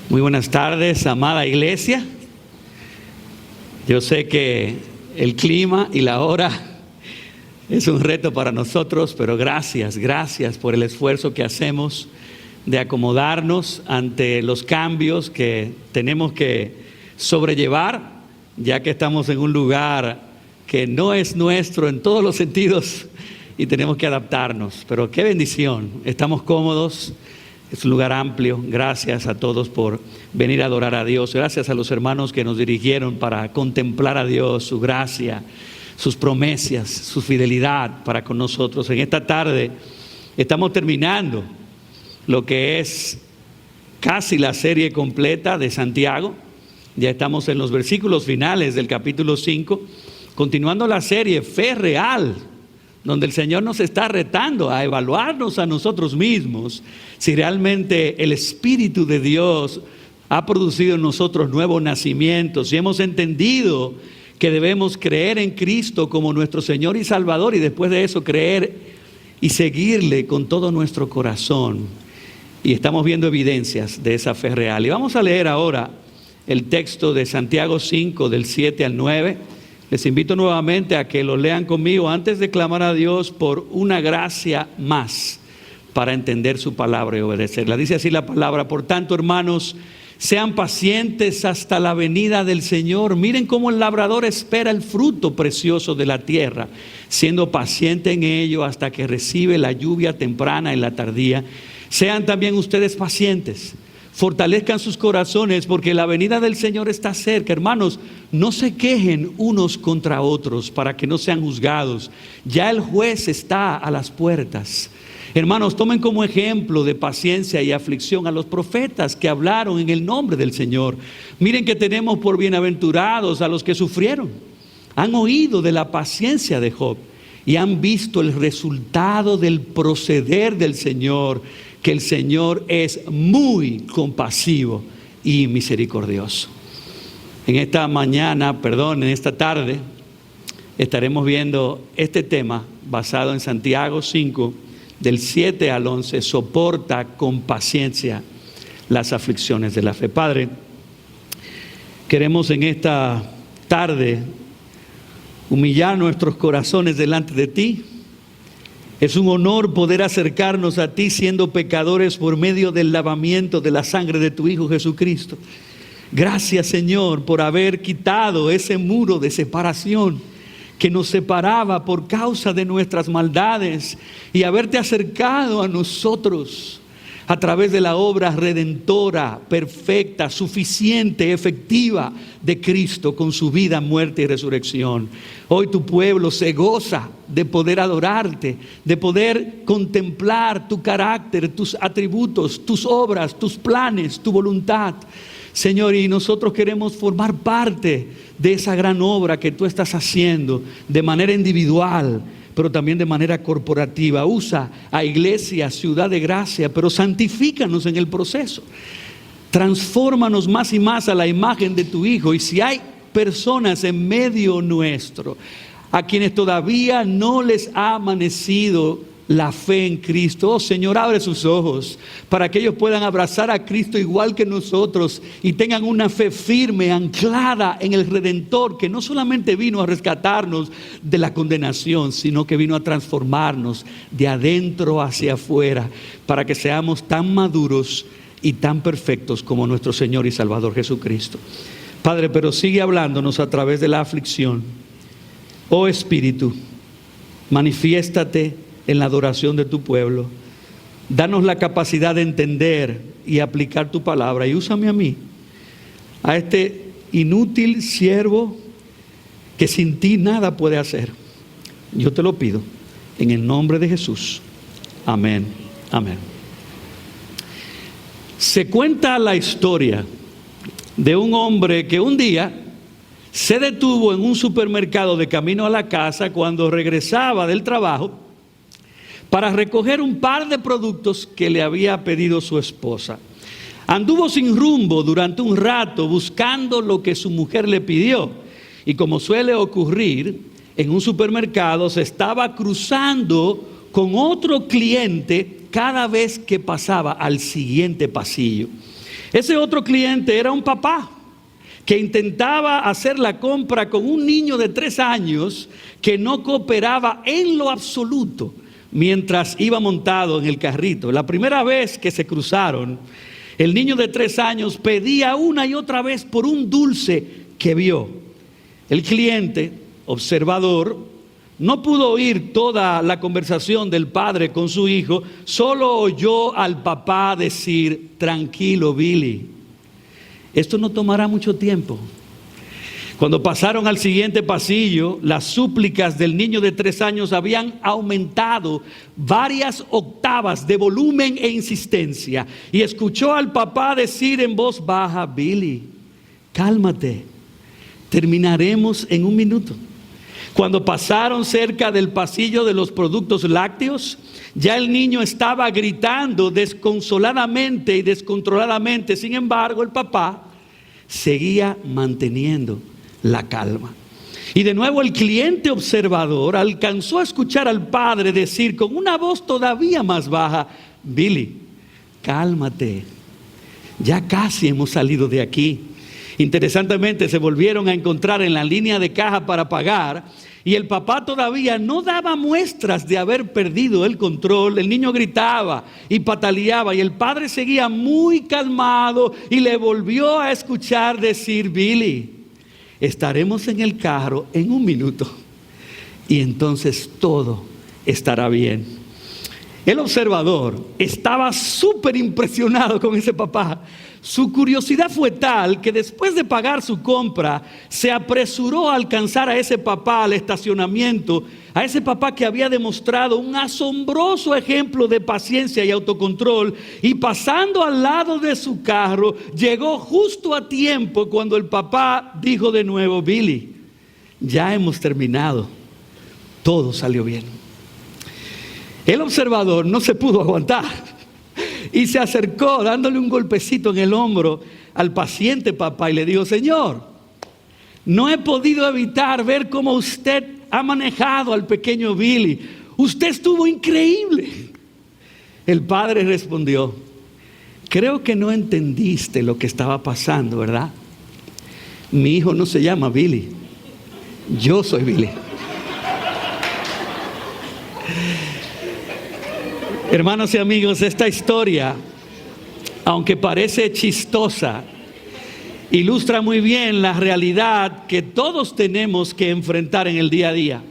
Muy buenas tardes, amada iglesia. Yo sé que el clima y la hora es un reto para nosotros, pero gracias por el esfuerzo que hacemos de acomodarnos ante los cambios que tenemos que sobrellevar, ya que estamos en un lugar que no es nuestro en todos los sentidos y tenemos que adaptarnos. Pero qué bendición, estamos cómodos. Es un lugar amplio. Gracias a todos por venir a adorar a Dios. Gracias a los hermanos que nos dirigieron para contemplar a Dios, su gracia, sus promesas, su fidelidad para con nosotros. En esta tarde estamos terminando lo que es casi la serie completa de Santiago. Ya estamos en los versículos finales del capítulo 5, continuando la serie Fe Real, donde el Señor nos está retando a evaluarnos a nosotros mismos si realmente el Espíritu de Dios ha producido en nosotros nuevos nacimientos, si hemos entendido que debemos creer en Cristo como nuestro Señor y Salvador y después de eso creer y seguirle con todo nuestro corazón. Y estamos viendo evidencias de esa fe real. Y vamos a leer ahora el texto de Santiago 5 del 7 al 9. Les invito nuevamente a que lo lean conmigo antes de clamar a Dios por una gracia más para entender su palabra y obedecerla. Dice así la palabra: por tanto, hermanos, sean pacientes hasta la venida del Señor. Miren cómo el labrador espera el fruto precioso de la tierra, siendo paciente en ello hasta que recibe la lluvia temprana y la tardía. Sean también ustedes pacientes. Fortalezcan sus corazones porque la venida del Señor está cerca. Hermanos, no se quejen unos contra otros para que no sean juzgados. Ya el juez está a las puertas. Hermanos, tomen como ejemplo de paciencia y aflicción a los profetas que hablaron en el nombre del Señor. Miren que tenemos por bienaventurados a los que sufrieron. Han oído de la paciencia de Job y han visto el resultado del proceder del Señor, que el Señor es muy compasivo y misericordioso. En esta tarde estaremos viendo este tema basado en Santiago 5, del 7 al 11, soporta con paciencia las aflicciones de la fe. Padre, queremos en esta tarde humillar nuestros corazones delante de ti. Es un honor poder acercarnos a ti siendo pecadores por medio del lavamiento de la sangre de tu Hijo Jesucristo. Gracias, Señor, por haber quitado ese muro de separación que nos separaba por causa de nuestras maldades y haberte acercado a nosotros a través de la obra redentora, perfecta, suficiente, efectiva de Cristo con su vida, muerte y resurrección. Hoy tu pueblo se goza de poder adorarte, de poder contemplar tu carácter, tus atributos, tus obras, tus planes, tu voluntad. Señor, y nosotros queremos formar parte de esa gran obra que tú estás haciendo de manera individual, pero también de manera corporativa. Usa a Iglesia, Ciudad de Gracia, pero santifícanos en el proceso. Transfórmanos más y más a la imagen de tu Hijo. Y si hay personas en medio nuestro a quienes todavía no les ha amanecido la fe en Cristo, oh Señor, abre sus ojos para que ellos puedan abrazar a Cristo igual que nosotros y tengan una fe firme, anclada en el Redentor, que no solamente vino a rescatarnos de la condenación, sino que vino a transformarnos de adentro hacia afuera, para que seamos tan maduros y tan perfectos como nuestro Señor y Salvador Jesucristo. Padre, pero sigue hablándonos a través de la aflicción. Oh Espíritu, manifiéstate en la adoración de tu pueblo. Danos la capacidad de entender y aplicar tu palabra. Y úsame a mí, a este inútil siervo que sin ti nada puede hacer. Yo te lo pido en el nombre de Jesús. Amén. Amén. Se cuenta la historia de un hombre que un día se detuvo en un supermercado de camino a la casa cuando regresaba del trabajo para recoger un par de productos que le había pedido su esposa. Anduvo sin rumbo durante un rato buscando lo que su mujer le pidió. Y como suele ocurrir, en un supermercado se estaba cruzando con otro cliente cada vez que pasaba al siguiente pasillo. Ese otro cliente era un papá que intentaba hacer la compra con un niño de 3 años que no cooperaba en lo absoluto mientras iba montado en el carrito. La primera vez que se cruzaron, el niño de 3 años pedía una y otra vez por un dulce que vio. El cliente, observador, no pudo oír toda la conversación del padre con su hijo, solo oyó al papá decir: tranquilo, Billy, esto no tomará mucho tiempo. Cuando pasaron al siguiente pasillo, las súplicas del niño de 3 años habían aumentado varias octavas de volumen e insistencia, y escuchó al papá decir en voz baja: Billy, cálmate, terminaremos en 1 minuto. Cuando pasaron cerca del pasillo de los productos lácteos, ya el niño estaba gritando desconsoladamente y descontroladamente. Sin embargo, el papá seguía manteniendo la calma. Y de nuevo el cliente observador alcanzó a escuchar al padre decir con una voz todavía más baja: Billy, cálmate, ya casi hemos salido de aquí. Interesantemente, se volvieron a encontrar en la línea de caja para pagar, y el papá todavía no daba muestras de haber perdido el control. El niño gritaba y pataleaba, y el padre seguía muy calmado y le volvió a escuchar decir: Billy, estaremos en el carro en 1 minuto y entonces todo estará bien. El observador estaba súper impresionado con ese papá. Su curiosidad fue tal que después de pagar su compra, se apresuró a alcanzar a ese papá al estacionamiento, a ese papá que había demostrado un asombroso ejemplo de paciencia y autocontrol, y pasando al lado de su carro, llegó justo a tiempo cuando el papá dijo de nuevo: Billy, ya hemos terminado, todo salió bien. El observador no se pudo aguantar y se acercó dándole un golpecito en el hombro al paciente papá y le dijo: Señor, no he podido evitar ver cómo usted ha manejado al pequeño Billy. Usted estuvo increíble. El padre respondió: creo que no entendiste lo que estaba pasando, ¿verdad? Mi hijo no se llama Billy, yo soy Billy. Hermanos y amigos, esta historia, aunque parece chistosa, ilustra muy bien la realidad que todos tenemos que enfrentar en el día a día.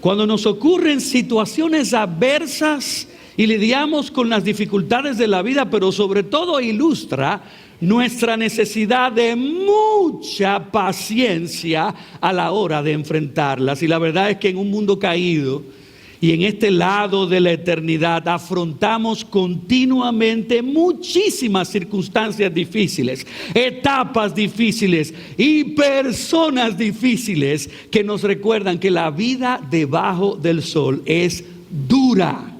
Cuando nos ocurren situaciones adversas y lidiamos con las dificultades de la vida, pero sobre todo ilustra nuestra necesidad de mucha paciencia a la hora de enfrentarlas. Y la verdad es que en un mundo caído y en este lado de la eternidad afrontamos continuamente muchísimas circunstancias difíciles, etapas difíciles y personas difíciles que nos recuerdan que la vida debajo del sol es dura.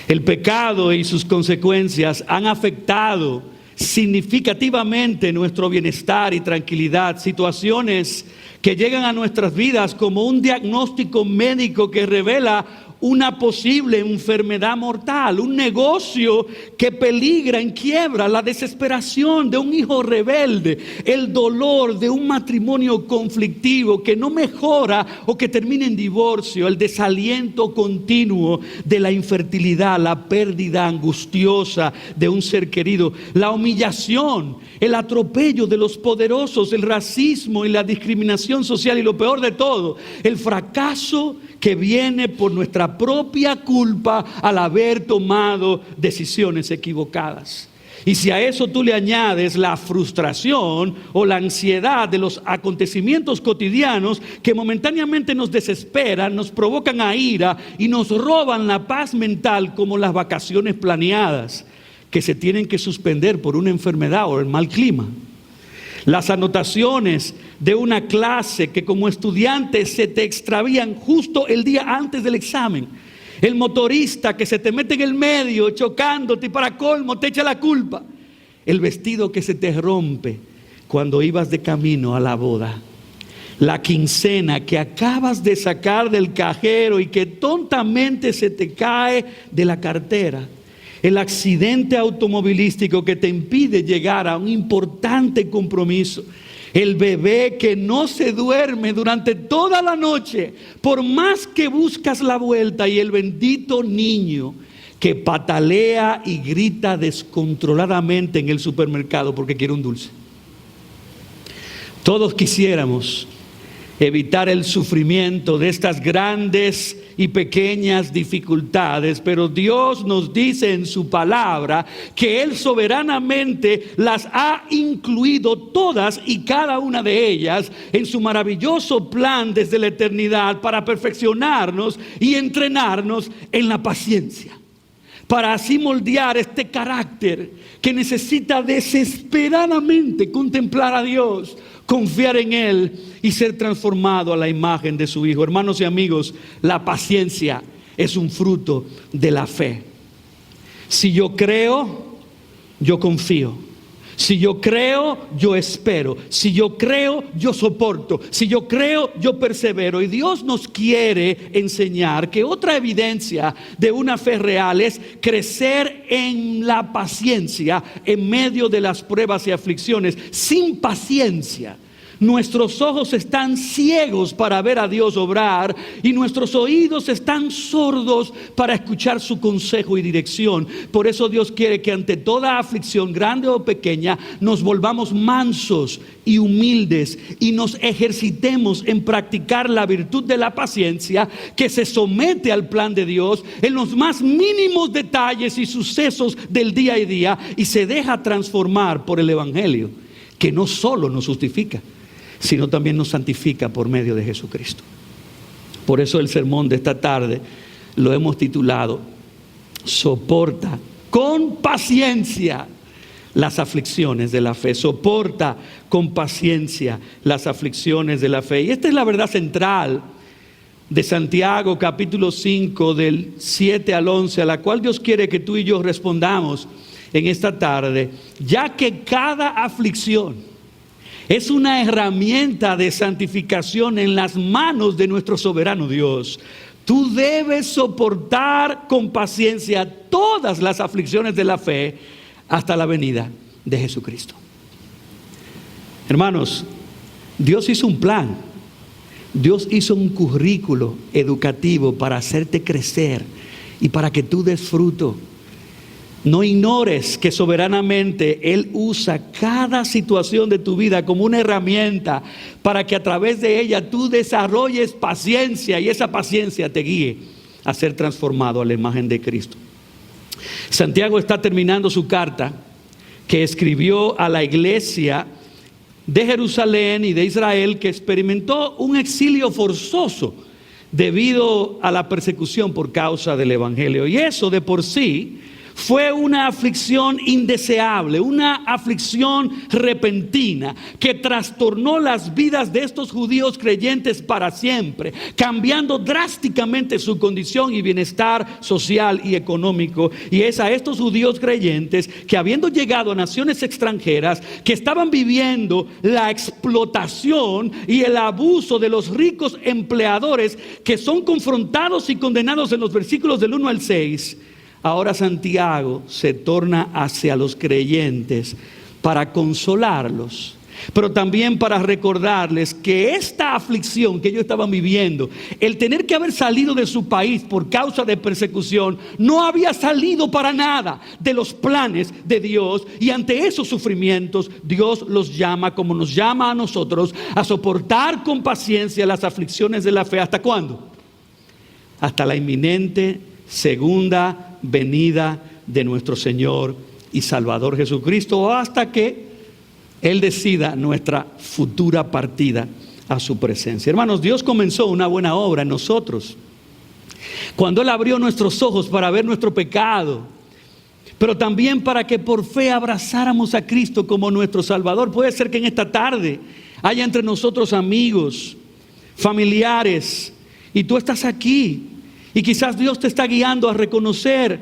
El pecado y sus consecuencias han afectado significativamente nuestro bienestar y tranquilidad. Situaciones que llegan a nuestras vidas como un diagnóstico médico que revela una posible enfermedad mortal, un negocio que peligra en quiebra, la desesperación de un hijo rebelde, el dolor de un matrimonio conflictivo que no mejora o que termina en divorcio, el desaliento continuo de la infertilidad, la pérdida angustiosa de un ser querido, la humillación, el atropello de los poderosos, el racismo y la discriminación social, y lo peor de todo, el fracaso que viene por nuestra propia culpa al haber tomado decisiones equivocadas. Y si a eso tú le añades la frustración o la ansiedad de los acontecimientos cotidianos que momentáneamente nos desesperan, nos provocan a ira y nos roban la paz mental, como las vacaciones planeadas que se tienen que suspender por una enfermedad o el mal clima. Las anotaciones de una clase que como estudiante se te extravían justo el día antes del examen. El motorista que se te mete en el medio chocándote y para colmo te echa la culpa. El vestido que se te rompe cuando ibas de camino a la boda. La quincena que acabas de sacar del cajero y que tontamente se te cae de la cartera. el accidente automovilístico que te impide llegar a un importante compromiso, el bebé que no se duerme durante toda la noche por más que buscas la vuelta, y el bendito niño que patalea y grita descontroladamente en el supermercado porque quiere un dulce. Todos quisiéramos evitar el sufrimiento de estas grandes y pequeñas dificultades, pero Dios nos dice en su palabra que Él soberanamente las ha incluido todas y cada una de ellas en su maravilloso plan desde la eternidad para perfeccionarnos y entrenarnos en la paciencia, para así moldear este carácter que necesita desesperadamente contemplar a Dios, confiar en Él y ser transformado a la imagen de su Hijo. Hermanos y amigos, la paciencia es un fruto de la fe. Si yo creo, yo confío. Si yo creo, yo espero. Si yo creo, yo soporto. Si yo creo, yo persevero. Y Dios nos quiere enseñar que otra evidencia de una fe real es crecer en la paciencia en medio de las pruebas y aflicciones. Sin paciencia, nuestros ojos están ciegos para ver a Dios obrar y nuestros oídos están sordos para escuchar su consejo y dirección. Por eso Dios quiere que ante toda aflicción, grande o pequeña, nos volvamos mansos y humildes y nos ejercitemos en practicar la virtud de la paciencia, que se somete al plan de Dios en los más mínimos detalles y sucesos del día a día y se deja transformar por el Evangelio, que no solo nos justifica, sino también nos santifica por medio de Jesucristo. Por eso el sermón de esta tarde lo hemos titulado: soporta con paciencia las aflicciones de la fe. Soporta con paciencia las aflicciones de la fe. Y esta es la verdad central de Santiago capítulo 5 del 7 al 11, a la cual Dios quiere que tú y yo respondamos en esta tarde, ya que cada aflicción es una herramienta de santificación en las manos de nuestro soberano Dios. Tú debes soportar con paciencia todas las aflicciones de la fe hasta la venida de Jesucristo. Hermanos, Dios hizo un plan. Dios hizo un currículo educativo para hacerte crecer y para que tú des fruto. No ignores que soberanamente Él usa cada situación de tu vida como una herramienta para que a través de ella tú desarrolles paciencia y esa paciencia te guíe a ser transformado a la imagen de Cristo. Santiago está terminando su carta que escribió a la iglesia de Jerusalén y de Israel, que experimentó un exilio forzoso debido a la persecución por causa del Evangelio. Y eso de por sí fue una aflicción indeseable, una aflicción repentina que trastornó las vidas de estos judíos creyentes para siempre, cambiando drásticamente su condición y bienestar social y económico. Y es a estos judíos creyentes que, habiendo llegado a naciones extranjeras, que estaban viviendo la explotación y el abuso de los ricos empleadores, que son confrontados y condenados en los versículos del 1 al 6, ahora Santiago se torna hacia los creyentes para consolarlos, pero también para recordarles que esta aflicción que ellos estaban viviendo, el tener que haber salido de su país por causa de persecución, no había salido para nada de los planes de Dios. Y ante esos sufrimientos, Dios los llama, como nos llama a nosotros, a soportar con paciencia las aflicciones de la fe. ¿Hasta cuándo? Hasta la inminente segunda venida de nuestro Señor y Salvador Jesucristo, o hasta que Él decida nuestra futura partida a su presencia. Hermanos, Dios comenzó una buena obra en nosotros cuando Él abrió nuestros ojos para ver nuestro pecado, pero también para que por fe abrazáramos a Cristo como nuestro Salvador. Puede ser que en esta tarde haya entre nosotros amigos, familiares, y tú estás aquí y quizás Dios te está guiando a reconocer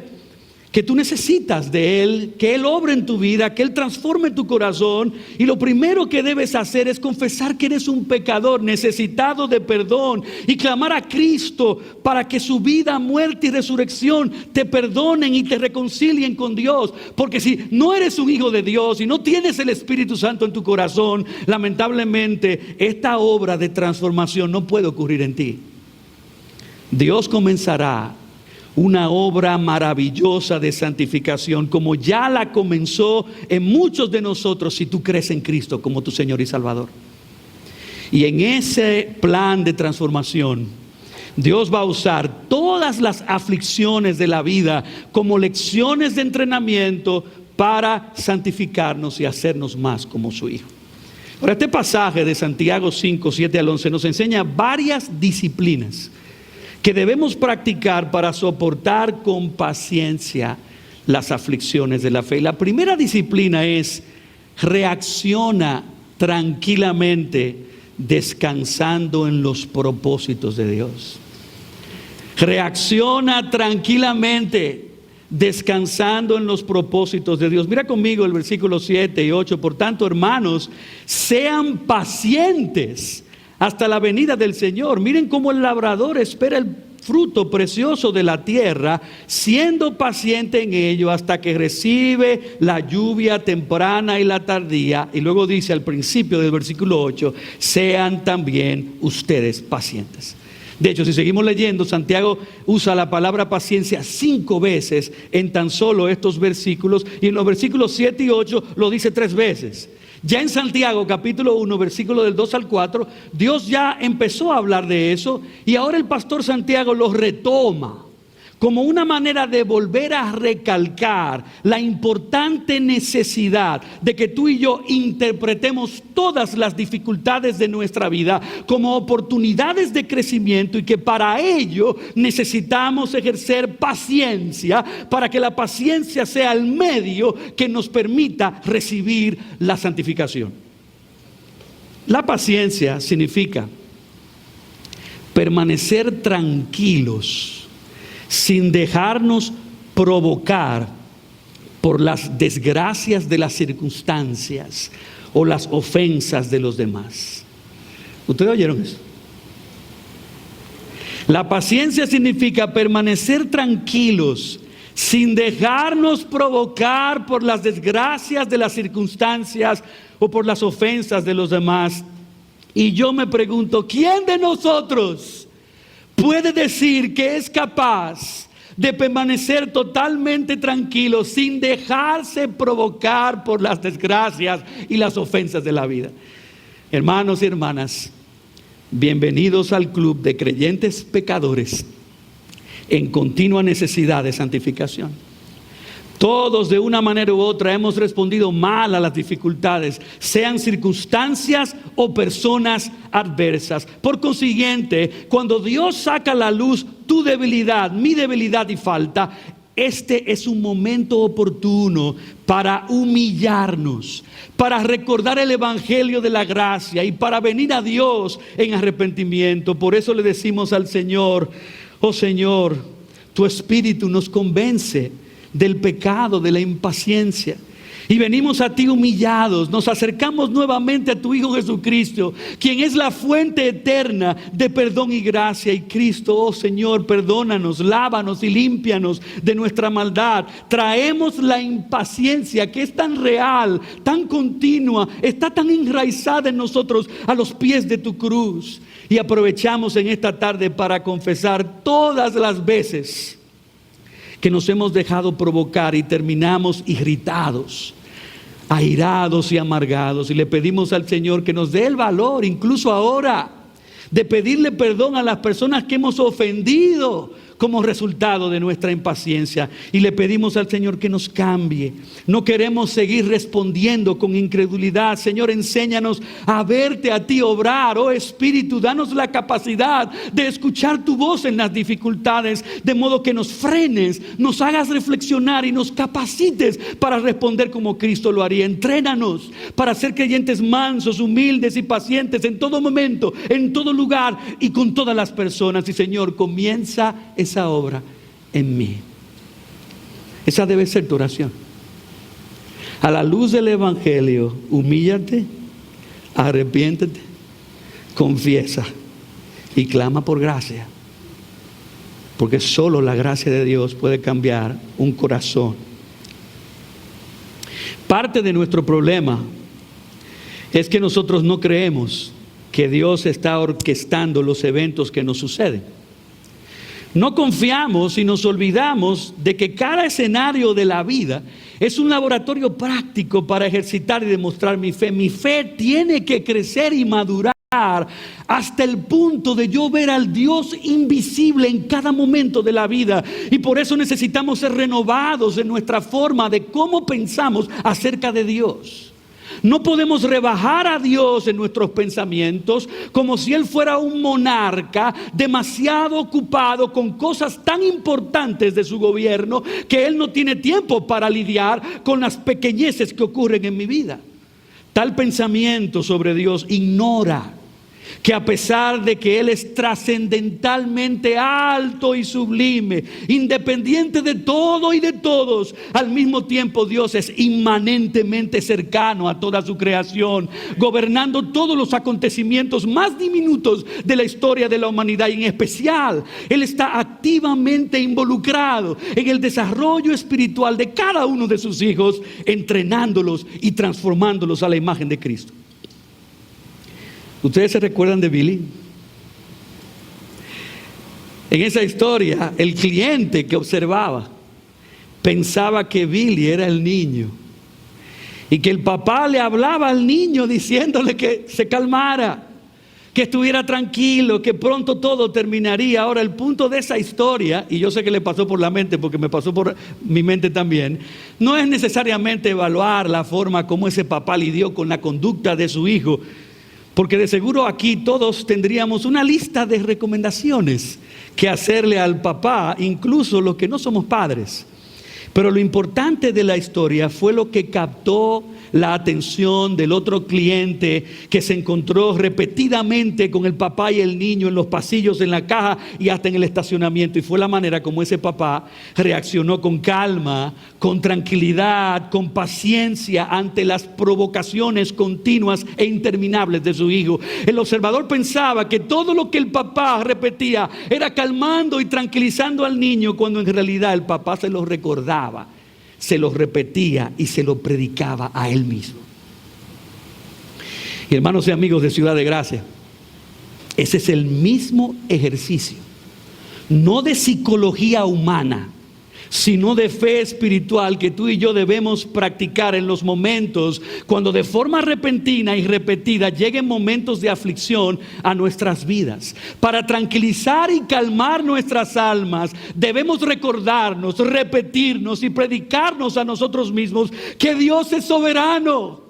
que tú necesitas de Él, que Él obre en tu vida, que Él transforme tu corazón. Y lo primero que debes hacer es confesar que eres un pecador necesitado de perdón y clamar a Cristo para que su vida, muerte y resurrección te perdonen y te reconcilien con Dios. Porque si no eres un hijo de Dios y no tienes el Espíritu Santo en tu corazón, lamentablemente esta obra de transformación no puede ocurrir en ti. Dios comenzará una obra maravillosa de santificación, como ya la comenzó en muchos de nosotros, si tú crees en Cristo como tu Señor y Salvador. Y en ese plan de transformación, Dios va a usar todas las aflicciones de la vida como lecciones de entrenamiento para santificarnos y hacernos más como su Hijo. Ahora, este pasaje de Santiago 5, 7 al 11 nos enseña varias disciplinas que debemos practicar para soportar con paciencia las aflicciones de la fe. Y la primera disciplina es: reacciona tranquilamente, descansando en los propósitos de Dios. Reacciona tranquilamente, descansando en los propósitos de Dios. Mira conmigo el versículo 7 y 8. Por tanto, hermanos, sean pacientes hasta la venida del Señor. Miren cómo el labrador espera el fruto precioso de la tierra, siendo paciente en ello hasta que recibe la lluvia temprana y la tardía. Y luego dice al principio del versículo 8: sean también ustedes pacientes. De hecho, si seguimos leyendo, Santiago usa la palabra paciencia 5 veces en tan solo estos versículos, y en los versículos 7 y 8 lo dice 3 veces. Ya en Santiago capítulo 1, versículo del 2 al 4, Dios ya empezó a hablar de eso, y ahora el pastor Santiago lo retoma como una manera de volver a recalcar la importante necesidad de que tú y yo interpretemos todas las dificultades de nuestra vida como oportunidades de crecimiento, y que para ello necesitamos ejercer paciencia, para que la paciencia sea el medio que nos permita recibir la santificación. La paciencia significa permanecer tranquilos sin dejarnos provocar por las desgracias de las circunstancias o las ofensas de los demás. ¿Ustedes oyeron eso? La paciencia significa permanecer tranquilos sin dejarnos provocar por las desgracias de las circunstancias o por las ofensas de los demás. Y yo me pregunto, ¿quién de nosotros puede decir que es capaz de permanecer totalmente tranquilo sin dejarse provocar por las desgracias y las ofensas de la vida? Hermanos y hermanas, bienvenidos al club de creyentes pecadores en continua necesidad de santificación. Todos de una manera u otra hemos respondido mal a las dificultades, sean circunstancias o personas adversas. Por consiguiente, cuando Dios saca a la luz tu debilidad, mi debilidad y falta, este es un momento oportuno para humillarnos, para recordar el evangelio de la gracia y para venir a Dios en arrepentimiento. Por eso le decimos al Señor: oh Señor, tu Espíritu nos convence del pecado, de la impaciencia, y venimos a ti humillados. Nos acercamos nuevamente a tu Hijo Jesucristo, quien es la fuente eterna de perdón y gracia. Y Cristo, oh Señor, perdónanos, lávanos y límpianos de nuestra maldad. Traemos la impaciencia que es tan real, tan continua, está tan enraizada en nosotros, a los pies de tu cruz. Y aprovechamos en esta tarde para confesar todas las veces que nos hemos dejado provocar y terminamos irritados, airados y amargados. Y le pedimos al Señor que nos dé el valor, incluso ahora, de pedirle perdón a las personas que hemos ofendido como resultado de nuestra impaciencia. Y le pedimos al Señor que nos cambie. No queremos seguir respondiendo con incredulidad. Señor, enséñanos a verte a ti obrar. Oh Espíritu, danos la capacidad de escuchar tu voz en las dificultades, de modo que nos frenes, nos hagas reflexionar y nos capacites para responder como Cristo lo haría. Entrénanos para ser creyentes mansos, humildes y pacientes en todo momento, en todo lugar y con todas las personas. Y Señor, comienza esa obra en mí. Esa debe ser tu oración. A la luz del Evangelio, humíllate, arrepiéntete, confiesa y clama por gracia. Porque solo la gracia de Dios puede cambiar un corazón. Parte de nuestro problema es que nosotros no creemos que Dios está orquestando los eventos que nos suceden. No confiamos y nos olvidamos de que cada escenario de la vida es un laboratorio práctico para ejercitar y demostrar mi fe. Mi fe tiene que crecer y madurar hasta el punto de yo ver al Dios invisible en cada momento de la vida. Y por eso necesitamos ser renovados en nuestra forma de cómo pensamos acerca de Dios. No podemos rebajar a Dios en nuestros pensamientos como si Él fuera un monarca demasiado ocupado con cosas tan importantes de su gobierno que Él no tiene tiempo para lidiar con las pequeñeces que ocurren en mi vida. Tal pensamiento sobre Dios ignora que a pesar de que Él es trascendentalmente alto y sublime, independiente de todo y de todos, al mismo tiempo Dios es inmanentemente cercano a toda su creación, gobernando todos los acontecimientos más diminutos de la historia de la humanidad. Y en especial, Él está activamente involucrado en el desarrollo espiritual de cada uno de sus hijos, entrenándolos y transformándolos a la imagen de Cristo. ¿Ustedes se recuerdan de Billy? En esa historia, el cliente que observaba pensaba que Billy era el niño y que el papá le hablaba al niño diciéndole que se calmara, que estuviera tranquilo, que pronto todo terminaría. Ahora, el punto de esa historia, y yo sé que le pasó por la mente porque me pasó por mi mente también, no es necesariamente evaluar la forma como ese papá lidió con la conducta de su hijo, porque de seguro aquí todos tendríamos una lista de recomendaciones que hacerle al papá, incluso los que no somos padres. Pero lo importante de la historia fue lo que captó la atención del otro cliente que se encontró repetidamente con el papá y el niño en los pasillos, en la caja y hasta en el estacionamiento. Y fue la manera como ese papá reaccionó con calma, con tranquilidad, con paciencia ante las provocaciones continuas e interminables de su hijo. El observador pensaba que todo lo que el papá repetía era calmando y tranquilizando al niño, cuando en realidad el papá se lo recordaba, se lo repetía y se lo predicaba a él mismo. Y hermanos y amigos de Ciudad de Gracia, ese es el mismo ejercicio, no de psicología humana, sino de fe espiritual, que tú y yo debemos practicar en los momentos cuando de forma repentina y repetida lleguen momentos de aflicción a nuestras vidas. Para tranquilizar y calmar nuestras almas, debemos recordarnos, repetirnos y predicarnos a nosotros mismos que Dios es soberano,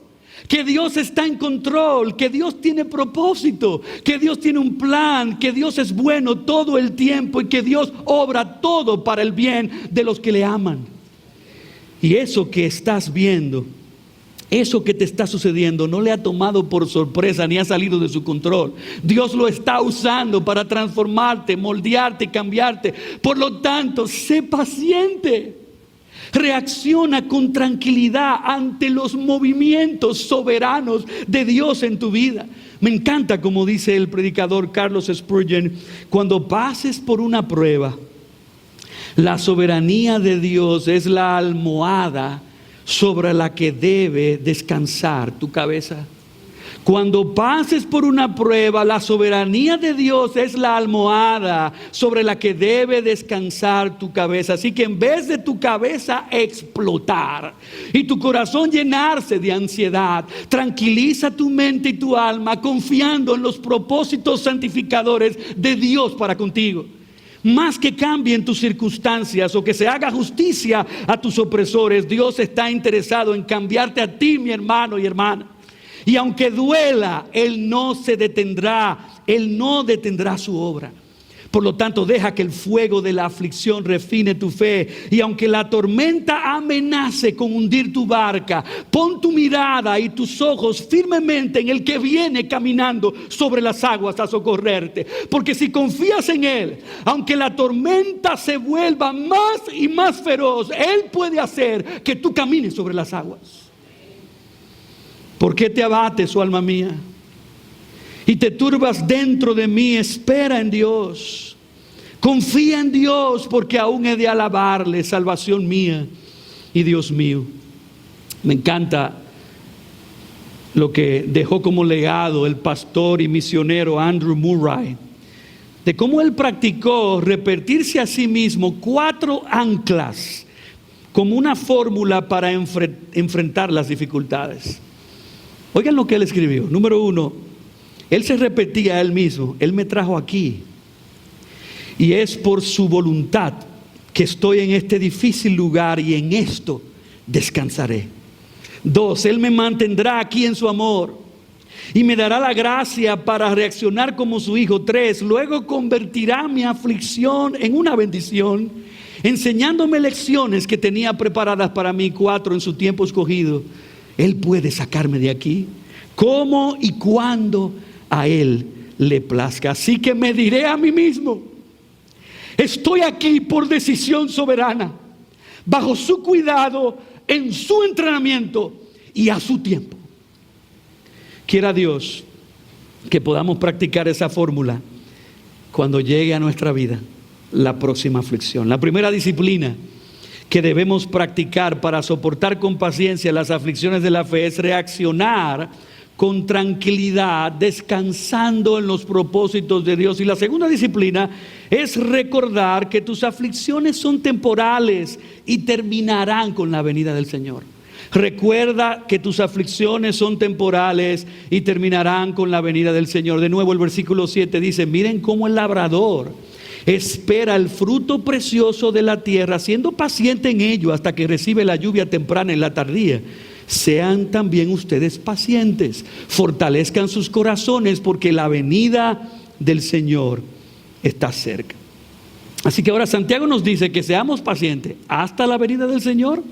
que Dios está en control, que Dios tiene propósito, que Dios tiene un plan, que Dios es bueno todo el tiempo y que Dios obra todo para el bien de los que le aman. Y eso que estás viendo, eso que te está sucediendo, no le ha tomado por sorpresa ni ha salido de su control. Dios lo está usando para transformarte, moldearte y cambiarte. Por lo tanto, sé paciente. Reacciona con tranquilidad ante los movimientos soberanos de Dios en tu vida. Me encanta como dice el predicador Carlos Spurgeon: cuando pases por una prueba, la soberanía de Dios es la almohada sobre la que debe descansar tu cabeza. Cuando pases por una prueba, la soberanía de Dios es la almohada sobre la que debe descansar tu cabeza. Así que en vez de tu cabeza explotar y tu corazón llenarse de ansiedad, tranquiliza tu mente y tu alma confiando en los propósitos santificadores de Dios para contigo. Más que cambien tus circunstancias o que se haga justicia a tus opresores, Dios está interesado en cambiarte a ti, mi hermano y hermana. Y aunque duela, Él no se detendrá, Él no detendrá su obra. Por lo tanto, deja que el fuego de la aflicción refine tu fe. Y aunque la tormenta amenace con hundir tu barca, pon tu mirada y tus ojos firmemente en el que viene caminando sobre las aguas a socorrerte. Porque si confías en Él, aunque la tormenta se vuelva más y más feroz, Él puede hacer que tú camines sobre las aguas. ¿Por qué te abates, oh alma mía? Y te turbas dentro de mí. Espera en Dios. Confía en Dios, porque aún he de alabarle, salvación mía y Dios mío. Me encanta lo que dejó como legado el pastor y misionero Andrew Murray, de cómo él practicó repetirse a sí mismo 4 anclas como una fórmula para enfrentar las dificultades. Oigan lo que él escribió. Número 1, él se repetía a él mismo: Él me trajo aquí y es por su voluntad que estoy en este difícil lugar y en esto descansaré. 2, Él me mantendrá aquí en su amor y me dará la gracia para reaccionar como su hijo. 3, luego convertirá mi aflicción en una bendición, enseñándome lecciones que tenía preparadas para mí. 4, en su tiempo escogido, Él puede sacarme de aquí, como y cuando a Él le plazca. Así que me diré a mí mismo: estoy aquí por decisión soberana, bajo su cuidado, en su entrenamiento y a su tiempo. Quiera Dios que podamos practicar esa fórmula cuando llegue a nuestra vida la próxima aflicción. La primera disciplina que debemos practicar para soportar con paciencia las aflicciones de la fe es reaccionar con tranquilidad, descansando en los propósitos de Dios. Y la segunda disciplina es recordar que tus aflicciones son temporales y terminarán con la venida del Señor. Recuerda que tus aflicciones son temporales y terminarán con la venida del Señor. De nuevo el versículo 7 dice: miren cómo el labrador espera el fruto precioso de la tierra, siendo paciente en ello hasta que recibe la lluvia temprana y la tardía. Sean también ustedes pacientes, fortalezcan sus corazones, porque la venida del Señor está cerca. Así que ahora Santiago nos dice que seamos pacientes hasta la venida del Señor,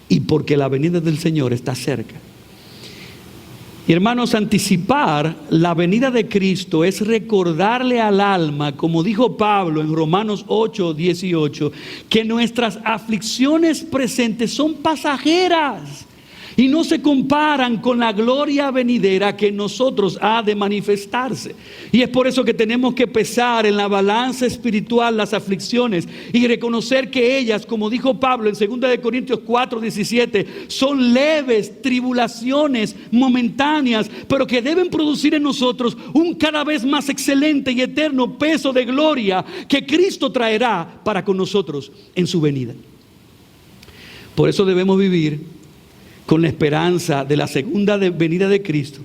y porque la venida del Señor está cerca. Y hermanos, anticipar la venida de Cristo es recordarle al alma, como dijo Pablo en Romanos 8:18, que nuestras aflicciones presentes son pasajeras y no se comparan con la gloria venidera que en nosotros ha de manifestarse. Y es por eso que tenemos que pesar en la balanza espiritual las aflicciones y reconocer que ellas, como dijo Pablo en 2 Corintios 4:17, son leves tribulaciones momentáneas, pero que deben producir en nosotros un cada vez más excelente y eterno peso de gloria que Cristo traerá para con nosotros en su venida. Por eso debemos vivir con la esperanza de la segunda venida de Cristo,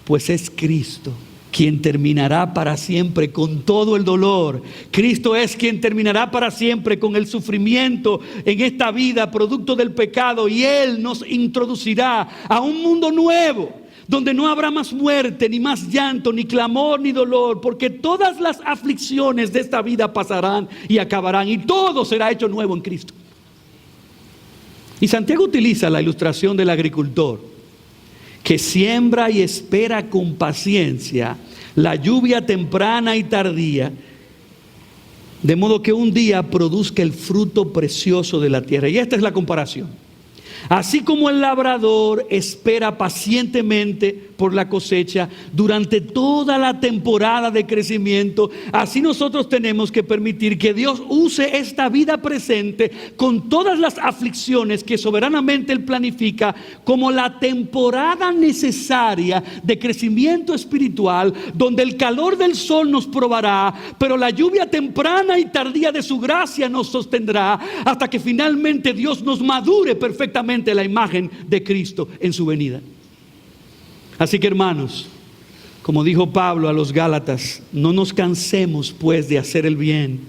pues es Cristo quien terminará para siempre con todo el dolor. Cristo es quien terminará para siempre con el sufrimiento en esta vida producto del pecado, y Él nos introducirá a un mundo nuevo donde no habrá más muerte, ni más llanto, ni clamor, ni dolor, porque todas las aflicciones de esta vida pasarán y acabarán, y todo será hecho nuevo en Cristo. Y Santiago utiliza la ilustración del agricultor que siembra y espera con paciencia la lluvia temprana y tardía, de modo que un día produzca el fruto precioso de la tierra. Y esta es la comparación. Así como el labrador espera pacientemente por la cosecha durante toda la temporada de crecimiento, así nosotros tenemos que permitir que Dios use esta vida presente con todas las aflicciones que soberanamente Él planifica como la temporada necesaria de crecimiento espiritual, donde el calor del sol nos probará, pero la lluvia temprana y tardía de su gracia nos sostendrá hasta que finalmente Dios nos madure perfectamente la imagen de Cristo en su venida. Así que, hermanos, como dijo Pablo a los Gálatas, no nos cansemos pues de hacer el bien,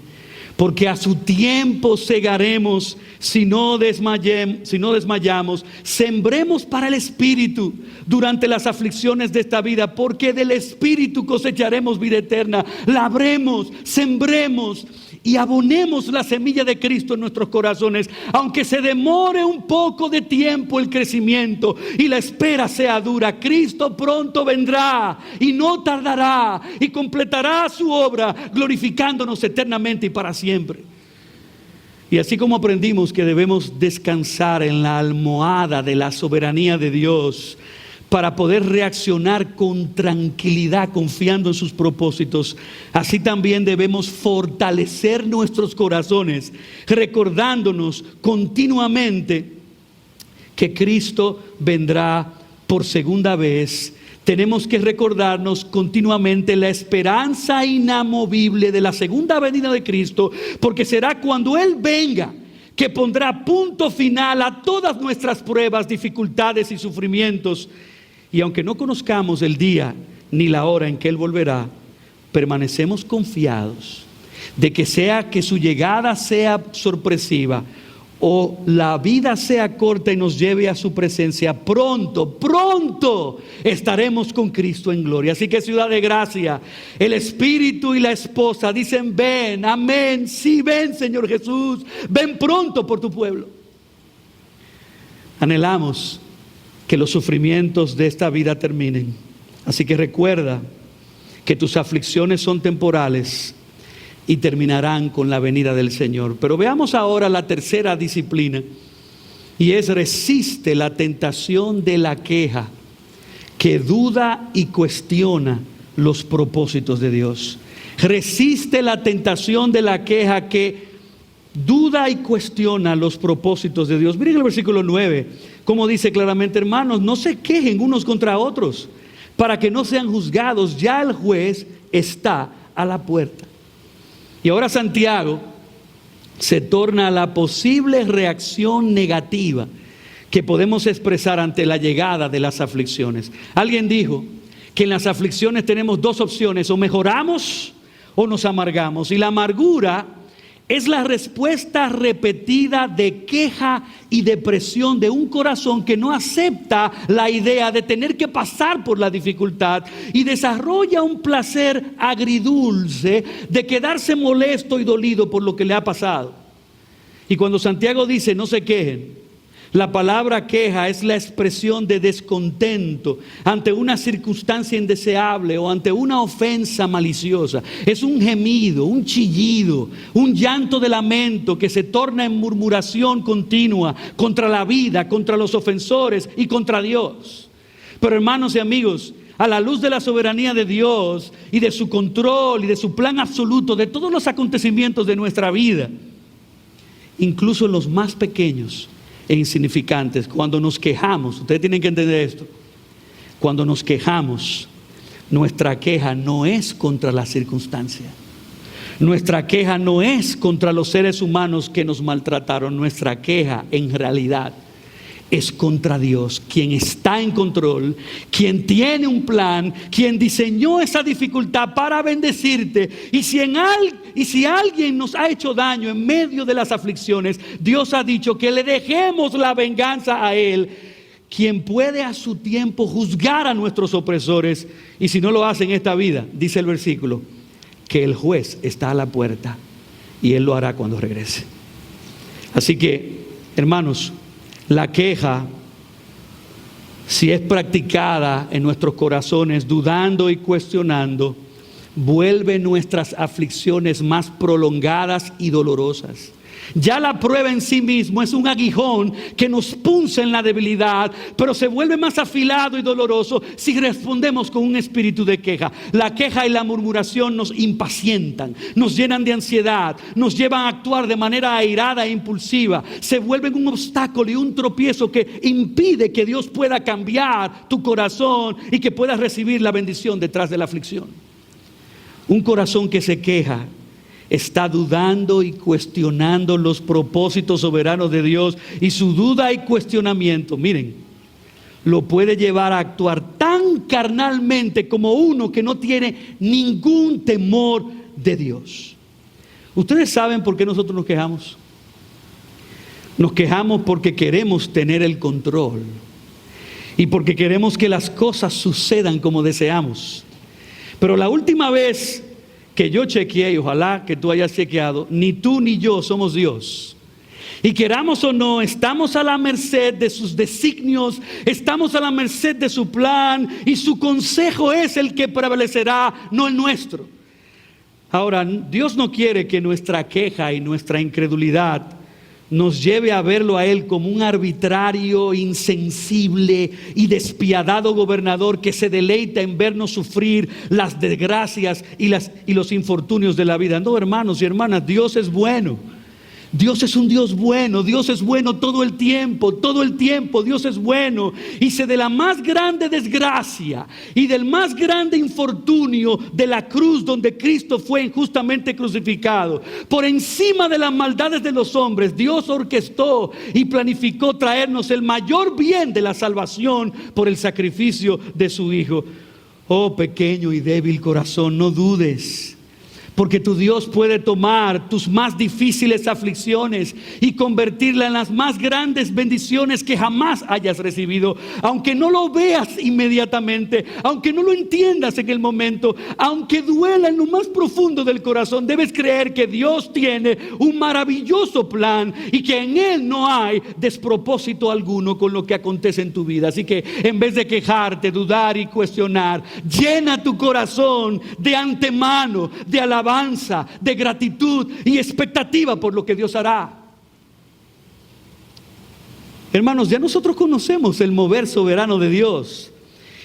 porque a su tiempo segaremos si no desmayamos. Sembremos para el Espíritu durante las aflicciones de esta vida, porque del Espíritu cosecharemos vida eterna. Labremos, sembremos y abonemos la semilla de Cristo en nuestros corazones, aunque se demore un poco de tiempo el crecimiento y la espera sea dura. Cristo pronto vendrá y no tardará y completará su obra, glorificándonos eternamente y para siempre. Y así como aprendimos que debemos descansar en la almohada de la soberanía de Dios para poder reaccionar con tranquilidad, confiando en sus propósitos, así también debemos fortalecer nuestros corazones, recordándonos continuamente que Cristo vendrá por segunda vez. Tenemos que recordarnos continuamente la esperanza inamovible de la segunda venida de Cristo, porque será cuando Él venga que pondrá punto final a todas nuestras pruebas, dificultades y sufrimientos. Y aunque no conozcamos el día ni la hora en que Él volverá, permanecemos confiados de que sea que su llegada sea sorpresiva o la vida sea corta y nos lleve a su presencia, pronto estaremos con Cristo en gloria. Así que, Ciudad de Gracia, el Espíritu y la esposa dicen: ven, amén, sí, ven, Señor Jesús, ven pronto por tu pueblo. Anhelamos que los sufrimientos de esta vida terminen, así que recuerda que tus aflicciones son temporales y terminarán con la venida del Señor. Pero veamos ahora la tercera disciplina, y es: resiste la tentación de la queja, que duda y cuestiona los propósitos de Dios. Resiste la tentación de la queja que duda y cuestiona los propósitos de Dios. Miren el versículo 9, como dice claramente: hermanos, no se quejen unos contra otros, para que no sean juzgados. Ya el juez está a la puerta. Y ahora Santiago se torna a la posible reacción negativa que podemos expresar ante la llegada de las aflicciones. Alguien dijo que en las aflicciones tenemos dos opciones: o mejoramos o nos amargamos. Y la amargura es la respuesta repetida de queja y depresión de un corazón que no acepta la idea de tener que pasar por la dificultad y desarrolla un placer agridulce de quedarse molesto y dolido por lo que le ha pasado. Y cuando Santiago dice no se quejen, la palabra queja es la expresión de descontento ante una circunstancia indeseable o ante una ofensa maliciosa. Es un gemido, un chillido, un llanto de lamento que se torna en murmuración continua contra la vida, contra los ofensores y contra Dios. Pero, hermanos y amigos, a la luz de la soberanía de Dios y de su control y de su plan absoluto de todos los acontecimientos de nuestra vida, incluso los más pequeños e insignificantes, cuando nos quejamos, ustedes tienen que entender esto: cuando nos quejamos, nuestra queja no es contra la circunstancia, nuestra queja no es contra los seres humanos que nos maltrataron. Nuestra queja en realidad es contra Dios, quien está en control, quien tiene un plan, quien diseñó esa dificultad para bendecirte. Y si alguien nos ha hecho daño en medio de las aflicciones, Dios ha dicho que le dejemos la venganza a Él, quien puede a su tiempo juzgar a nuestros opresores. Y si no lo hace en esta vida, dice el versículo, que el juez está a la puerta y Él lo hará cuando regrese. Así que, hermanos, la queja, si es practicada en nuestros corazones, dudando y cuestionando, vuelve nuestras aflicciones más prolongadas y dolorosas. Ya la prueba en sí mismo es un aguijón que nos punza en la debilidad, pero se vuelve más afilado y doloroso si respondemos con un espíritu de queja. La queja y la murmuración nos impacientan, nos llenan de ansiedad, nos llevan a actuar de manera airada e impulsiva. Se vuelven un obstáculo y un tropiezo que impide que Dios pueda cambiar tu corazón y que puedas recibir la bendición detrás de la aflicción. Un corazón que se queja está dudando y cuestionando los propósitos soberanos de Dios, y su duda y cuestionamiento, miren, lo puede llevar a actuar tan carnalmente como uno que no tiene ningún temor de Dios. ¿Ustedes saben por qué nosotros nos quejamos? Nos quejamos porque queremos tener el control y porque queremos que las cosas sucedan como deseamos. Pero la última vez que yo chequeé, y ojalá que tú hayas chequeado, ni tú ni yo somos Dios. Y queramos o no, estamos a la merced de sus designios, estamos a la merced de su plan, y su consejo es el que prevalecerá, no el nuestro. Ahora, Dios no quiere que nuestra queja y nuestra incredulidad nos lleve a verlo a Él como un arbitrario, insensible y despiadado gobernador que se deleita en vernos sufrir las desgracias y los infortunios de la vida. No, hermanos y hermanas, Dios es bueno. Dios es un Dios bueno, Dios es bueno todo el tiempo, Dios es bueno. Y si de la más grande desgracia y del más grande infortunio de la cruz donde Cristo fue injustamente crucificado, por encima de las maldades de los hombres, Dios orquestó y planificó traernos el mayor bien de la salvación por el sacrificio de su Hijo. Oh pequeño y débil corazón, no dudes. Porque tu Dios puede tomar tus más difíciles aflicciones y convertirlas en las más grandes bendiciones que jamás hayas recibido. Aunque no lo veas inmediatamente, aunque no lo entiendas en el momento, aunque duela en lo más profundo del corazón, debes creer que Dios tiene un maravilloso plan y que en Él no hay despropósito alguno con lo que acontece en tu vida. Así que en vez de quejarte, dudar y cuestionar, llena tu corazón de antemano, de alabanza, de gratitud y expectativa por lo que Dios hará. Hermanos, ya nosotros conocemos el mover soberano de Dios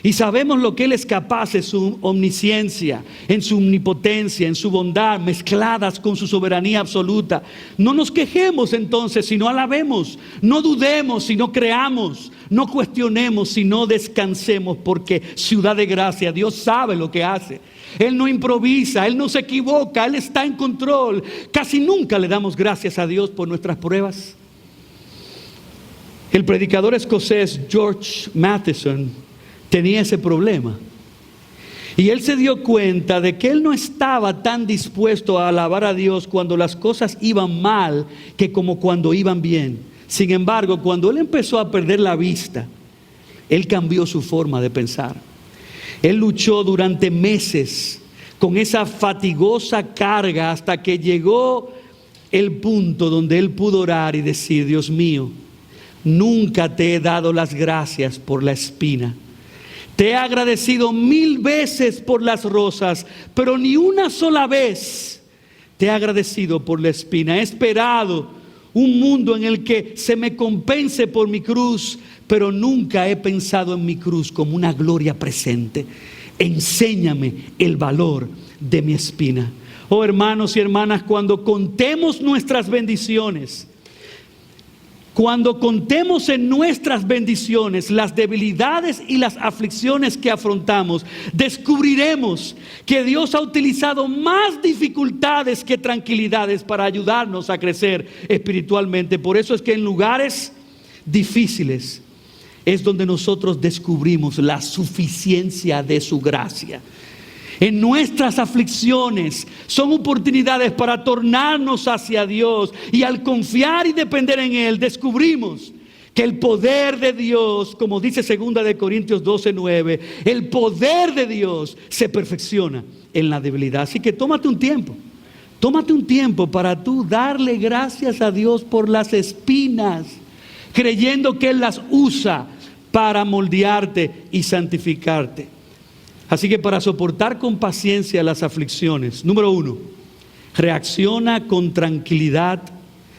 y sabemos lo que Él es capaz en su omnisciencia, en su omnipotencia, en su bondad, mezcladas con su soberanía absoluta. No nos quejemos entonces, sino alabemos. No dudemos, sino creamos. No cuestionemos, sino descansemos, porque ciudad de gracia, Dios sabe lo que hace. Él no improvisa, Él no se equivoca, Él está en control. Casi nunca le damos gracias a Dios por nuestras pruebas. El predicador escocés George Matheson tenía ese problema. Y él se dio cuenta de que él no estaba tan dispuesto a alabar a Dios cuando las cosas iban mal que como cuando iban bien. Sin embargo, cuando él empezó a perder la vista, él cambió su forma de pensar. Él luchó durante meses con esa fatigosa carga hasta que llegó el punto donde él pudo orar y decir: Dios mío, nunca te he dado las gracias por la espina. Te he agradecido 1000 veces por las rosas, pero ni una sola vez te he agradecido por la espina. He esperado un mundo en el que se me compense por mi cruz, pero nunca he pensado en mi cruz como una gloria presente. Enséñame el valor de mi espina. Oh hermanos y hermanas, cuando contemos nuestras bendiciones, cuando contemos en nuestras bendiciones las debilidades y las aflicciones que afrontamos, descubriremos que Dios ha utilizado más dificultades que tranquilidades para ayudarnos a crecer espiritualmente. Por eso es que en lugares difíciles es donde nosotros descubrimos la suficiencia de su gracia. En nuestras aflicciones son oportunidades para tornarnos hacia Dios, y al confiar y depender en Él, descubrimos que el poder de Dios, como dice 2 Corintios 12:9, el poder de Dios se perfecciona en la debilidad. Así que tómate un tiempo para tú darle gracias a Dios por las espinas, creyendo que Él las usa para moldearte y santificarte. Así que para soportar con paciencia las aflicciones, número 1, reacciona con tranquilidad,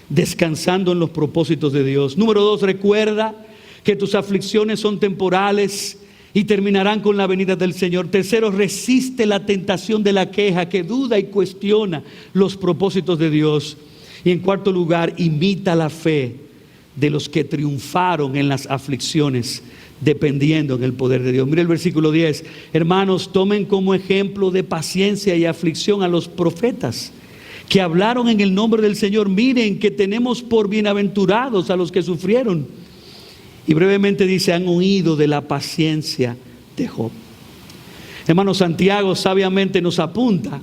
descansando en los propósitos de Dios. Número 2, recuerda que tus aflicciones son temporales y terminarán con la venida del Señor. Tercero, resiste la tentación de la queja, que duda y cuestiona los propósitos de Dios. Y en cuarto lugar, imita la fe de los que triunfaron en las aflicciones, dependiendo en el poder de Dios. Mire el versículo 10. Hermanos, tomen como ejemplo de paciencia y aflicción a los profetas que hablaron en el nombre del Señor. Miren que tenemos por bienaventurados a los que sufrieron. Y brevemente dice: han oído de la paciencia de Job. Hermano, Santiago sabiamente nos apunta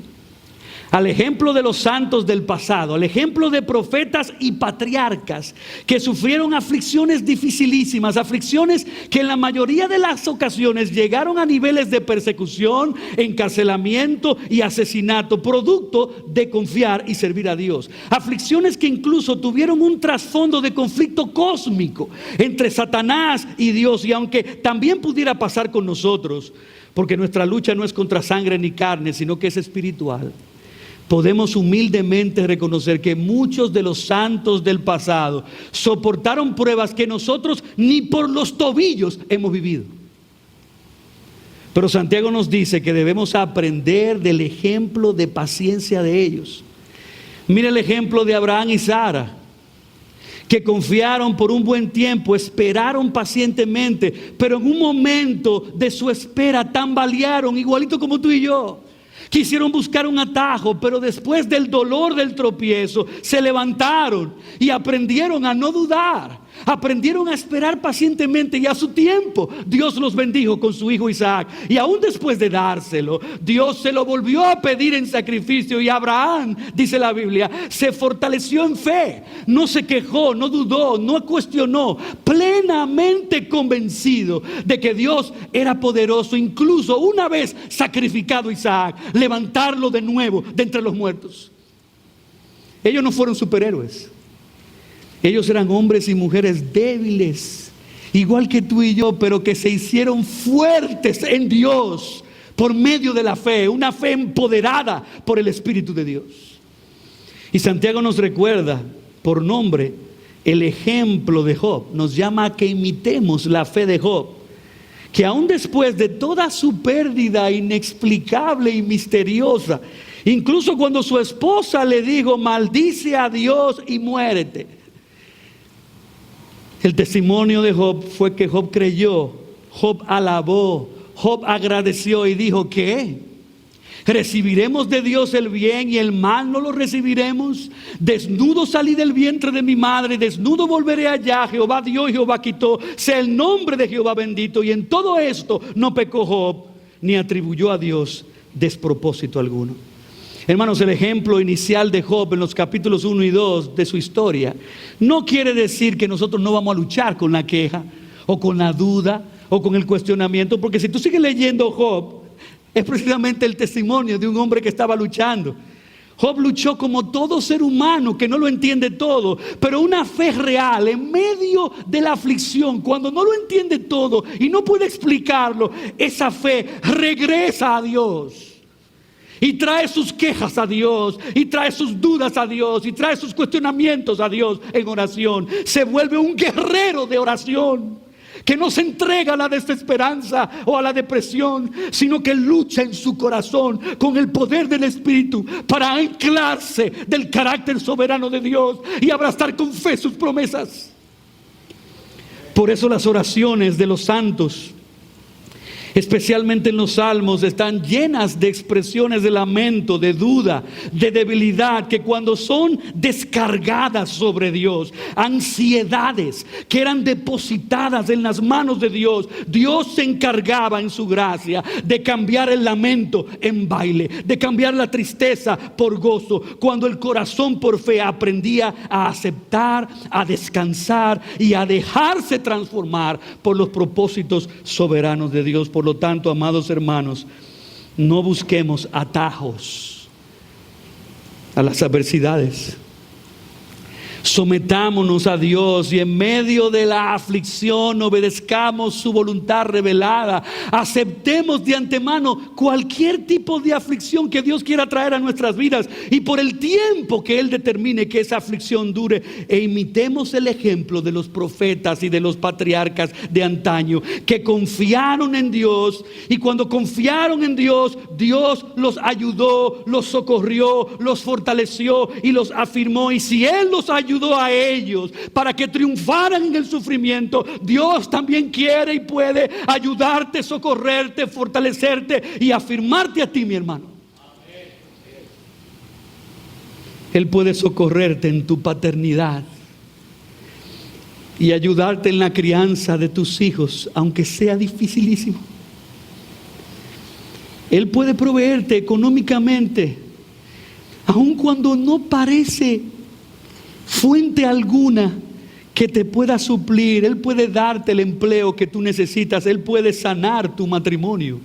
al ejemplo de los santos del pasado, al ejemplo de profetas y patriarcas que sufrieron aflicciones dificilísimas, aflicciones que en la mayoría de las ocasiones llegaron a niveles de persecución, encarcelamiento y asesinato, producto de confiar y servir a Dios. Aflicciones que incluso tuvieron un trasfondo de conflicto cósmico entre Satanás y Dios, y aunque también pudiera pasar con nosotros, porque nuestra lucha no es contra sangre ni carne, sino que es espiritual, podemos humildemente reconocer que muchos de los santos del pasado soportaron pruebas que nosotros ni por los tobillos hemos vivido. Pero Santiago nos dice que debemos aprender del ejemplo de paciencia de ellos. Mira el ejemplo de Abraham y Sara, que confiaron por un buen tiempo, esperaron pacientemente, pero en un momento de su espera tambalearon, igualito como tú y yo. Quisieron buscar un atajo, pero después del dolor del tropiezo se levantaron y aprendieron a no dudar, aprendieron a esperar pacientemente, y a su tiempo Dios los bendijo con su hijo Isaac. Y aún después de dárselo, Dios se lo volvió a pedir en sacrificio, y Abraham, dice la Biblia, se fortaleció en fe, no se quejó, no dudó, no cuestionó, plenamente convencido de que Dios era poderoso, incluso una vez sacrificado a Isaac, levantarlo de nuevo de entre los muertos. Ellos no fueron superhéroes. Ellos eran hombres y mujeres débiles, igual que tú y yo, pero que se hicieron fuertes en Dios por medio de la fe, una fe empoderada por el Espíritu de Dios. Y Santiago nos recuerda por nombre el ejemplo de Job. Nos llama a que imitemos la fe de Job, que aún después de toda su pérdida inexplicable y misteriosa, incluso cuando su esposa le dijo: maldice a Dios y muérete, el testimonio de Job fue que Job creyó, Job alabó, Job agradeció y dijo: ¿qué? ¿Recibiremos de Dios el bien y el mal no lo recibiremos? Desnudo salí del vientre de mi madre, desnudo volveré allá. Jehová dio y Jehová quitó, sea el nombre de Jehová bendito. Y en todo esto no pecó Job, ni atribuyó a Dios despropósito alguno. Hermanos, el ejemplo inicial de Job en los capítulos 1 y 2 de su historia no quiere decir que nosotros no vamos a luchar con la queja o con la duda o con el cuestionamiento, porque si tú sigues leyendo Job, es precisamente el testimonio de un hombre que estaba luchando. Job luchó como todo ser humano que no lo entiende todo, pero una fe real en medio de la aflicción, cuando no lo entiende todo y no puede explicarlo, esa fe regresa a Dios y trae sus quejas a Dios, y trae sus dudas a Dios, y trae sus cuestionamientos a Dios en oración. Se vuelve un guerrero de oración, que no se entrega a la desesperanza o a la depresión, sino que lucha en su corazón con el poder del Espíritu para anclarse del carácter soberano de Dios y abrazar con fe sus promesas. Por eso las oraciones de los santos, especialmente en los salmos, están llenas de expresiones de lamento, de duda, de debilidad, que cuando son descargadas sobre Dios, ansiedades que eran depositadas en las manos de Dios, Dios se encargaba en su gracia de cambiar el lamento en baile, de cambiar la tristeza por gozo, cuando el corazón por fe aprendía a aceptar, a descansar y a dejarse transformar por los propósitos soberanos de Dios. Por lo tanto, amados hermanos, no busquemos atajos a las adversidades. Sometámonos a Dios y en medio de la aflicción obedezcamos su voluntad revelada. Aceptemos de antemano cualquier tipo de aflicción que Dios quiera traer a nuestras vidas, y por el tiempo que Él determine que esa aflicción dure, e imitemos el ejemplo de los profetas y de los patriarcas de antaño, que confiaron en Dios, y cuando confiaron en Dios, Dios los ayudó, los socorrió, los fortaleció y los afirmó. Y si Él los ayudó a ellos para que triunfaran en el sufrimiento, Dios también quiere y puede ayudarte, socorrerte, fortalecerte y afirmarte a ti, mi hermano. Él puede socorrerte en tu paternidad y ayudarte en la crianza de tus hijos, aunque sea dificilísimo. Él puede proveerte económicamente Aun cuando no parece fuente alguna que te pueda suplir, Él puede darte el empleo que tú necesitas. Él puede sanar tu matrimonio,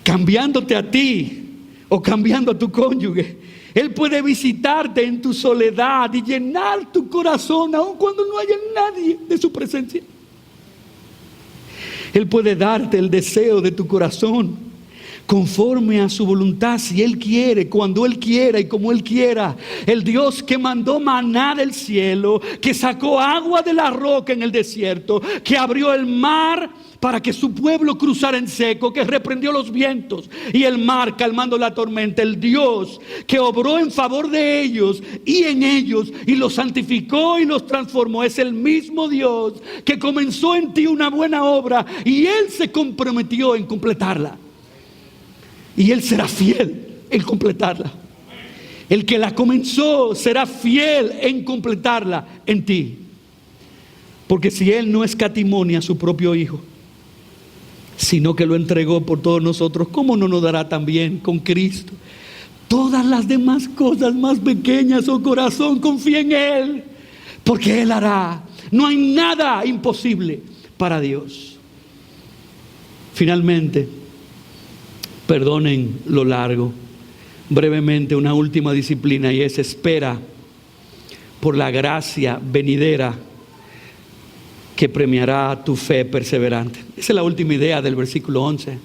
cambiándote a ti o cambiando a tu cónyuge. Él puede visitarte en tu soledad y llenar tu corazón aun cuando no haya nadie de su presencia. Él puede darte el deseo de tu corazón conforme a su voluntad, si Él quiere, cuando Él quiera y como Él quiera. El Dios que mandó maná del cielo, que sacó agua de la roca en el desierto, que abrió el mar para que su pueblo cruzara en seco, que reprendió los vientos y el mar calmando la tormenta. El Dios que obró en favor de ellos y en ellos y los santificó y los transformó, es el mismo Dios que comenzó en ti una buena obra y Él se comprometió en completarla. Y Él será fiel en completarla. El que la comenzó será fiel en completarla en ti. Porque si Él no escatimó a su propio Hijo, sino que lo entregó por todos nosotros, ¿cómo no nos dará también con Cristo todas las demás cosas más pequeñas? Oh corazón, confía en Él, porque Él hará. No hay nada imposible para Dios. Finalmente, perdonen lo largo, brevemente una última disciplina, y es: espera por la gracia venidera que premiará tu fe perseverante. Esa es la última idea del versículo 11.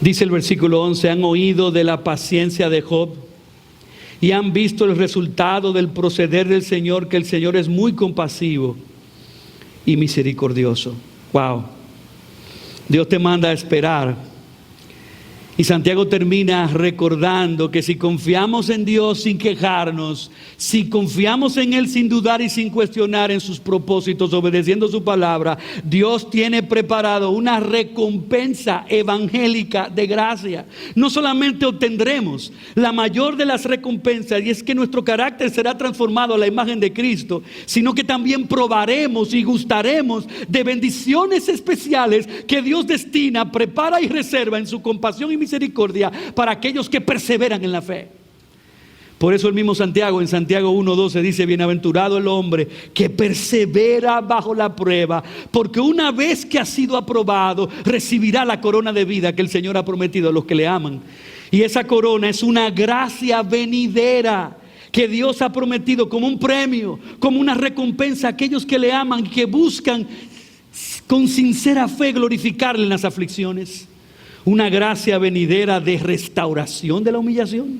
Dice el versículo 11: han oído de la paciencia de Job y han visto el resultado del proceder del Señor, que el Señor es muy compasivo y misericordioso. Wow. Dios te manda a esperar. Y Santiago termina recordando que si confiamos en Dios sin quejarnos, si confiamos en Él sin dudar y sin cuestionar en sus propósitos, obedeciendo su palabra, Dios tiene preparado una recompensa evangélica de gracia. No solamente obtendremos la mayor de las recompensas, y es que nuestro carácter será transformado a la imagen de Cristo, sino que también probaremos y gustaremos de bendiciones especiales que Dios destina, prepara y reserva en su compasión y misericordia para aquellos que perseveran en la fe. Por eso el mismo Santiago, en Santiago 1:12 dice: bienaventurado el hombre que persevera bajo la prueba, porque una vez que ha sido aprobado, recibirá la corona de vida que el Señor ha prometido a los que le aman. Y esa corona es una gracia venidera que Dios ha prometido como un premio, como una recompensa a aquellos que le aman y que buscan con sincera fe glorificarle en las aflicciones. Una gracia venidera de restauración de la humillación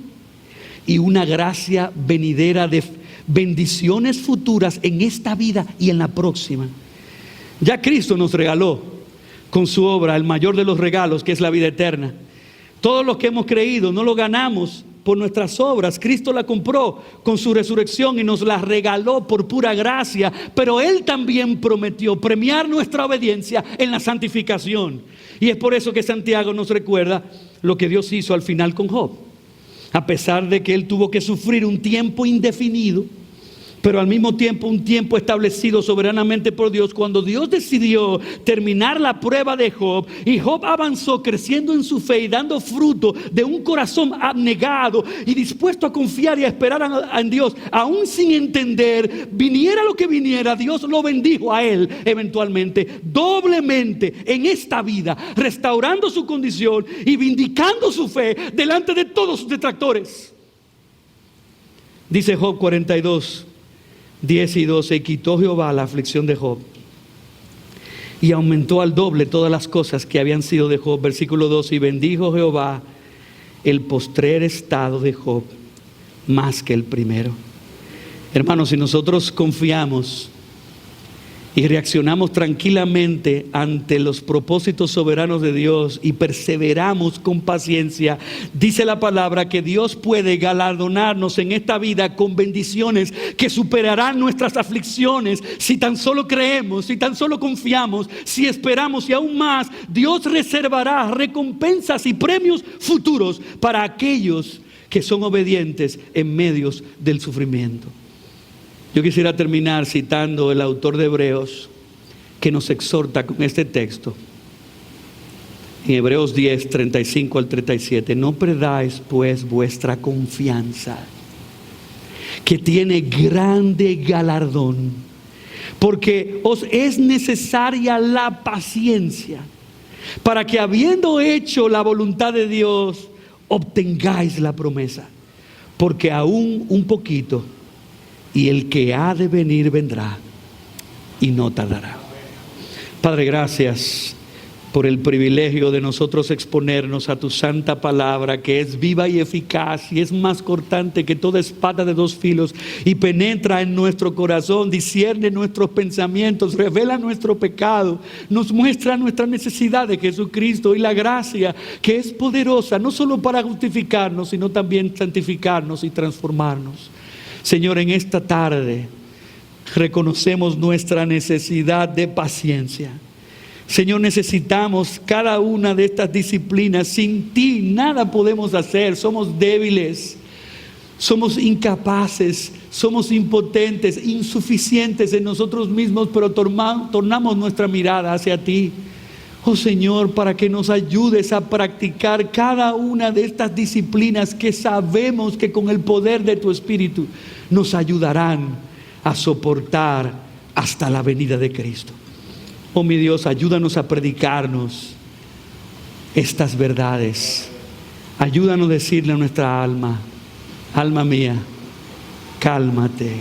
y una gracia venidera de bendiciones futuras en esta vida y en la próxima. Ya Cristo nos regaló con su obra el mayor de los regalos, que es la vida eterna. Todos los que hemos creído no lo ganamos por nuestras obras. Cristo la compró con su resurrección y nos la regaló por pura gracia. Pero Él también prometió premiar nuestra obediencia en la santificación. Y es por eso que Santiago nos recuerda lo que Dios hizo al final con Job. A pesar de que él tuvo que sufrir un tiempo indefinido, pero al mismo tiempo un tiempo establecido soberanamente por Dios, cuando Dios decidió terminar la prueba de Job, y Job avanzó creciendo en su fe y dando fruto de un corazón abnegado y dispuesto a confiar y a esperar en Dios, aún sin entender, viniera lo que viniera, Dios lo bendijo a él eventualmente, doblemente en esta vida, restaurando su condición y vindicando su fe delante de todos sus detractores. Dice Job 42, 10 y 12: y quitó Jehová la aflicción de Job y aumentó al doble todas las cosas que habían sido de Job. Versículo 12: y bendijo Jehová el postrer estado de Job más que el primero. Hermanos, si nosotros confiamos y reaccionamos tranquilamente ante los propósitos soberanos de Dios y perseveramos con paciencia, dice la palabra que Dios puede galardonarnos en esta vida con bendiciones que superarán nuestras aflicciones, si tan solo creemos, si tan solo confiamos, si esperamos. Y aún más, Dios reservará recompensas y premios futuros para aquellos que son obedientes en medio del sufrimiento. Yo quisiera terminar citando el autor de Hebreos, que nos exhorta con este texto. En Hebreos 10, 35 al 37, no perdáis pues vuestra confianza, que tiene grande galardón, porque os es necesaria la paciencia, para que habiendo hecho la voluntad de Dios, obtengáis la promesa. Porque aún un poquito, y el que ha de venir vendrá, y no tardará. Padre, gracias por el privilegio de nosotros exponernos a tu santa palabra, que es viva y eficaz y es más cortante que toda espada de dos filos, y penetra en nuestro corazón, discierne nuestros pensamientos, revela nuestro pecado, nos muestra nuestra necesidad de Jesucristo y la gracia que es poderosa no solo para justificarnos, sino también santificarnos y transformarnos. Señor, en esta tarde reconocemos nuestra necesidad de paciencia. Señor, necesitamos cada una de estas disciplinas. Sin ti nada podemos hacer. Somos débiles, somos incapaces, somos impotentes, insuficientes en nosotros mismos, pero tornamos nuestra mirada hacia ti. Oh Señor, para que nos ayudes a practicar cada una de estas disciplinas que sabemos que con el poder de tu Espíritu nos ayudarán a soportar hasta la venida de Cristo. Oh mi Dios, ayúdanos a predicarnos estas verdades. Ayúdanos a decirle a nuestra alma: alma mía, cálmate,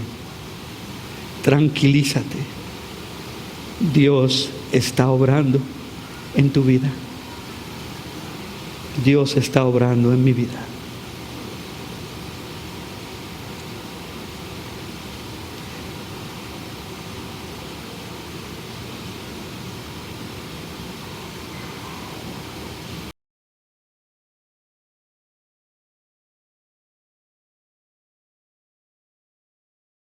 tranquilízate. Dios está obrando en tu vida. Dios está obrando en mi vida.